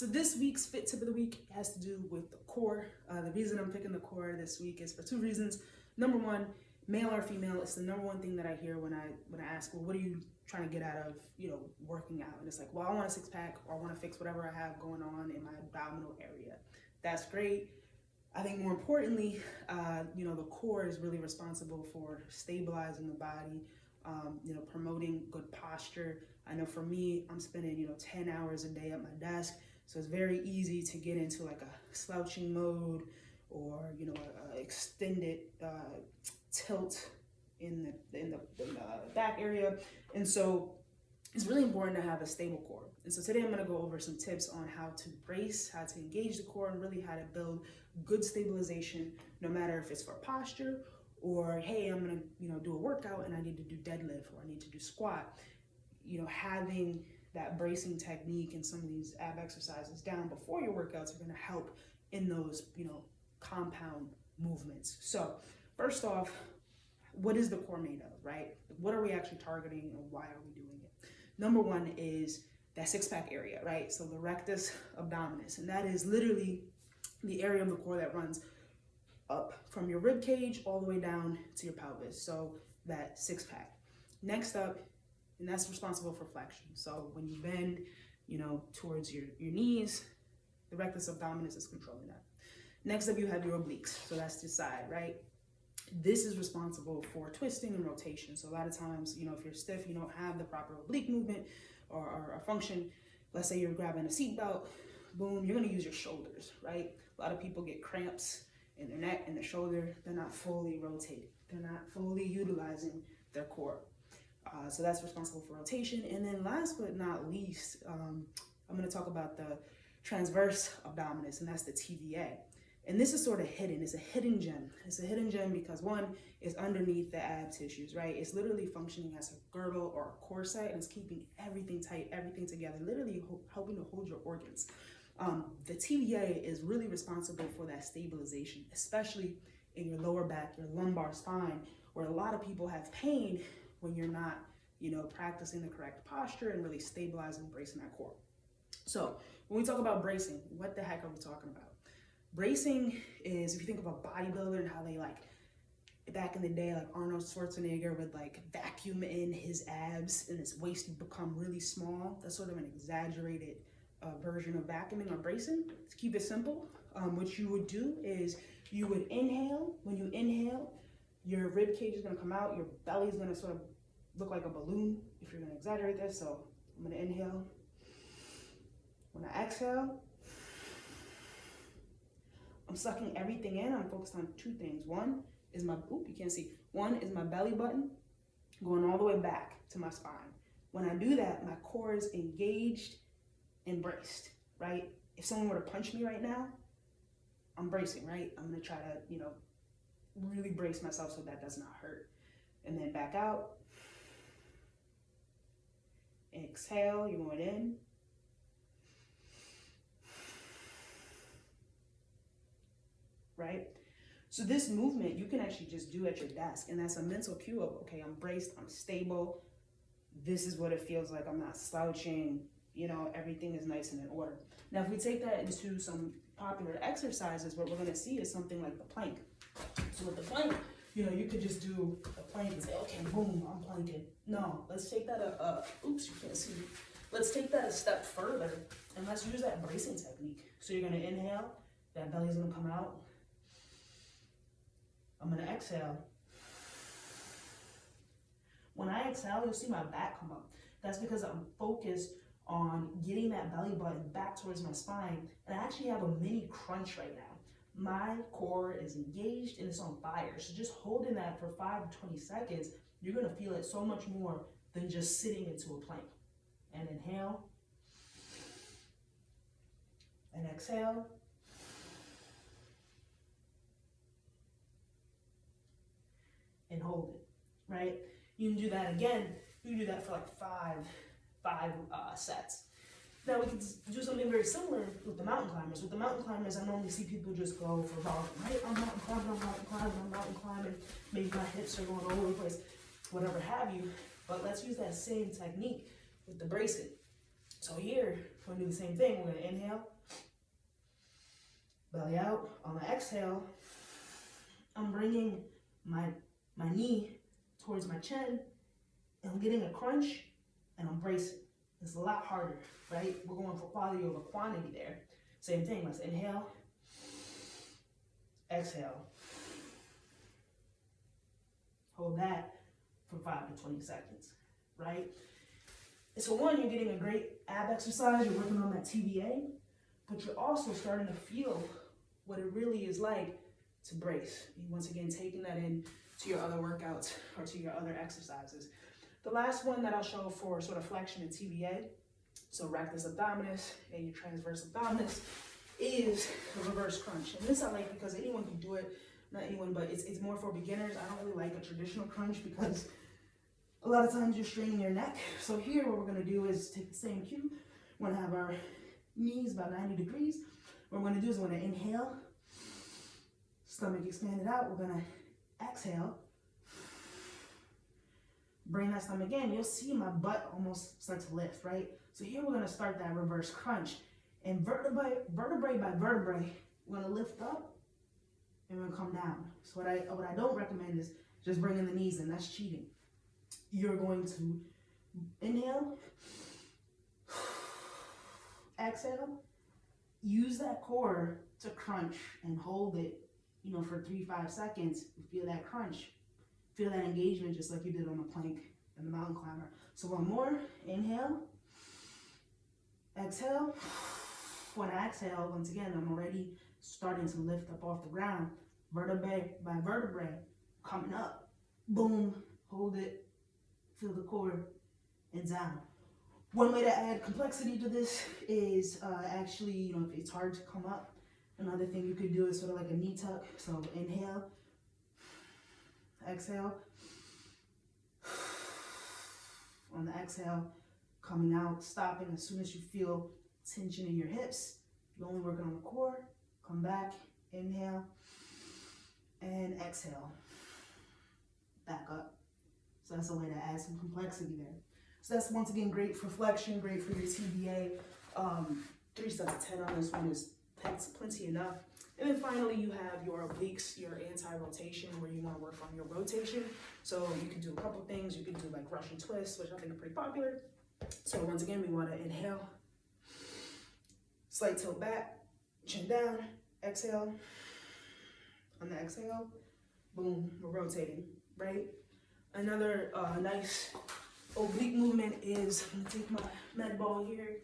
So this week's fit tip of the week has to do with the core. The reason I'm picking the core this week is for two reasons. Number one, male or female, it's the number one thing that I hear when I ask, well, what are you trying to get out of, working out? And it's like, well, I want a six pack, or I want to fix whatever I have going on in my abdominal area. That's great. I think more importantly, the core is really responsible for stabilizing the body, promoting good posture. I know for me, I'm spending, 10 hours a day at my desk. So it's very easy to get into like a slouching mode or, a extended tilt in the back area. And so it's really important to have a stable core. And so today I'm going to go over some tips on how to brace, how to engage the core, and really how to build good stabilization, no matter if it's for posture or, hey, I'm going to, do a workout and I need to do deadlift or I need to do squat. Having that bracing technique and some of these ab exercises down before your workouts are going to help in those, compound movements. So first off, what is the core made of, right? What are we actually targeting and why are we doing it? Number one is that six-pack area, right? So the rectus abdominis, and that is literally the area of the core that runs up from your rib cage all the way down to your pelvis. So that six-pack. Next up, and that's responsible for flexion. So when you bend, towards your knees, the rectus abdominis is controlling that. Next up, you have your obliques. So that's the side, right? This is responsible for twisting and rotation. So a lot of times, if you're stiff, you don't have the proper oblique movement or a function. Let's say you're grabbing a seatbelt, boom, you're gonna use your shoulders, right? A lot of people get cramps in their neck and their shoulder. They're not fully rotated. They're not fully utilizing their core. So that's responsible for rotation. And then last but not least, I'm gonna talk about the transverse abdominis, and that's the TVA. And this is sort of hidden. It's a hidden gem. It's a hidden gem because one is underneath the ab tissues, right? It's literally functioning as a girdle or a corset, and it's keeping everything tight, everything together, literally helping to hold your organs. The TVA is really responsible for that stabilization, especially in your lower back, your lumbar spine, where a lot of people have pain when you're not, practicing the correct posture and really stabilizing, bracing that core. So when we talk about bracing, what the heck are we talking about? Bracing is, if you think of a bodybuilder and how they back in the day, like Arnold Schwarzenegger would vacuum in his abs and his waist would become really small. That's sort of an exaggerated version of vacuuming or bracing. To keep it simple, what you would do is you would inhale. When you inhale, your rib cage is gonna come out, your belly is gonna sort of look like a balloon, if you're gonna exaggerate this. So I'm gonna inhale. When I exhale, I'm sucking everything in. I'm focused on two things. One is One is my belly button going all the way back to my spine. When I do that, my core is engaged and braced, right? If someone were to punch me right now, I'm bracing, right? I'm gonna try to, really brace myself so that does not hurt. And then back out. Exhale, you're going in. Right? So this movement you can actually just do at your desk, and that's a mental cue of, okay, I'm braced, I'm stable, this is what it feels like, I'm not slouching, everything is nice and in order. Now, if we take that into some popular exercises, what we're gonna see is something like the plank. So with the plank, you could just do a plank and say, okay, boom, I'm planking. No, let's take that oops, you can't see. Let's take that a step further, and let's use that bracing technique. So you're gonna inhale, that belly's gonna come out. I'm gonna exhale. When I exhale, you'll see my back come up. That's because I'm focused on getting that belly button back towards my spine. And I actually have a mini crunch right now. My core is engaged and it's on fire. So just holding that for 5 to 20 seconds, you're gonna feel it so much more than just sitting into a plank. And inhale. And exhale. And hold it, right? You can do that again. You can do that for five sets. Now we can do something very similar with the mountain climbers. With the mountain climbers, I normally see people just go for volume, right? I'm mountain climbing. Maybe my hips are going all over the place, whatever have you. But let's use that same technique with the bracing. So here, we're gonna do the same thing. We're gonna inhale, belly out. On the exhale, I'm bringing my knee towards my chin, and I'm getting a crunch, and I'm bracing. It's a lot harder, right? We're going for quality over quantity there. Same thing, let's inhale, exhale. Hold that for 5 to 20 seconds, right? And so one, you're getting a great ab exercise, you're working on that TBA, but you're also starting to feel what it really is like to brace. And once again, taking that in to your other workouts or to your other exercises. The last one that I'll show for sort of flexion and TBA, so rectus abdominis and your transverse abdominis, is a reverse crunch. And this I like because anyone can do it, not anyone, but it's more for beginners. I don't really like a traditional crunch because a lot of times you're straining your neck. So here what we're gonna do is take the same cue. We're gonna have our knees about 90 degrees. What we're gonna do is we're gonna inhale, stomach expanded out. We're gonna exhale, bring that stomach in. You'll see my butt almost start to lift, right? So here we're gonna start that reverse crunch. And vertebrae by vertebrae, we're gonna lift up and we're gonna come down. So what I don't recommend is just bringing the knees in. That's cheating. You're going to inhale, exhale, use that core to crunch and hold it, you know, for 3-5 seconds. Feel that crunch, feel that engagement just like you did on the plank and the mountain climber. So one more, inhale, exhale. When I exhale, once again, I'm already starting to lift up off the ground, vertebrae by vertebrae, coming up, boom, hold it, feel the core, and down. One way to add complexity to this is actually, you know, if it's hard to come up, another thing you could do is sort of like a knee tuck. So inhale, exhale. On the exhale, coming out, stopping as soon as you feel tension in your hips. You're only working on the core. Come back, inhale, and exhale. Back up. So that's a way to add some complexity there. So that's once again great for flexion, great for your TBA. 3 sets of 10 on this one is plenty enough. And then finally you have your obliques, your anti-rotation, where you want to work on your rotation. So you can do a couple things. You can do like Russian twists, which I think are pretty popular. So once again, we want to inhale, slight tilt back, chin down, exhale. On the exhale, boom, we're rotating, right? Another nice oblique movement is, I'm gonna take my med ball here.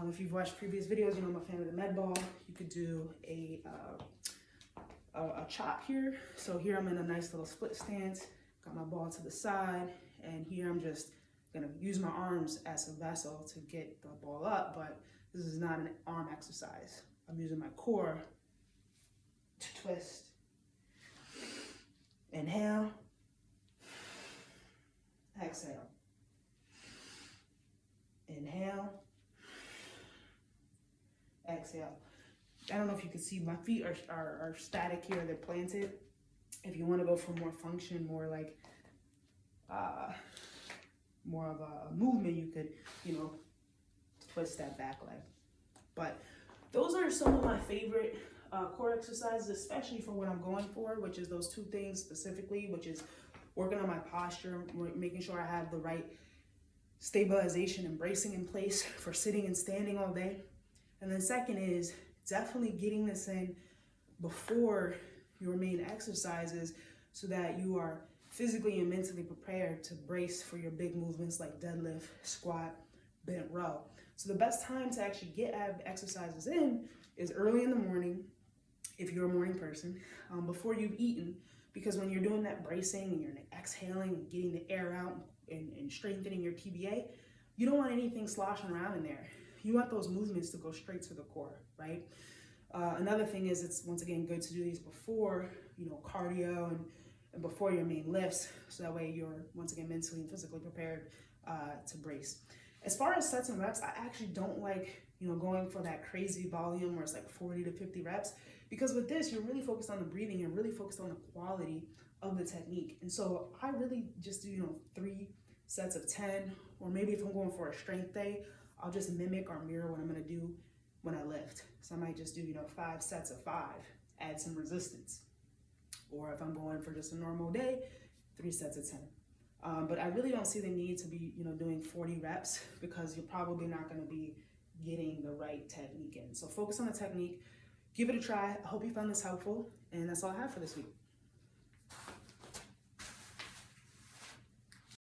If you've watched previous videos, you know I'm a fan of the med ball. You could do a chop here. So here I'm in a nice little split stance, got my ball to the side, and here I'm just gonna use my arms as a vessel to get the ball up, but this is not an arm exercise. I'm using my core to twist. Inhale, exhale. Inhale, exhale. I don't know if you can see, my feet are static here, they're planted. If you want to go for more function, more like more of a movement, you could, you know, twist that back leg. But those are some of my favorite core exercises, especially for what I'm going for, which is those 2 things specifically, which is working on my posture, making sure I have the right stabilization and bracing in place for sitting and standing all day. And then second is definitely getting this in before your main exercises so that you are physically and mentally prepared to brace for your big movements like deadlift, squat, bent row. So the best time to actually get ab exercises in is early in the morning, if you're a morning person, before you've eaten, because when you're doing that bracing and you're exhaling and getting the air out and strengthening your TBA, you don't want anything sloshing around in there. You want those movements to go straight to the core, right? Another thing is it's once again good to do these before, you know, cardio and before your main lifts, so that way you're once again mentally and physically prepared to brace. As far as sets and reps, I actually don't like, you know, going for that crazy volume where it's like 40 to 50 reps, because with this, you're really focused on the breathing, you're really focused on the quality of the technique. And so I really just do, you know, 3 sets of 10, or maybe if I'm going for a strength day, I'll just mimic or mirror what I'm gonna do when I lift. So I might just do, 5 sets of 5, add some resistance. Or if I'm going for just a normal day, 3 sets of 10. But I really don't see the need to be, doing 40 reps because you're probably not gonna be getting the right technique in. So focus on the technique, give it a try. I hope you found this helpful, and that's all I have for this week.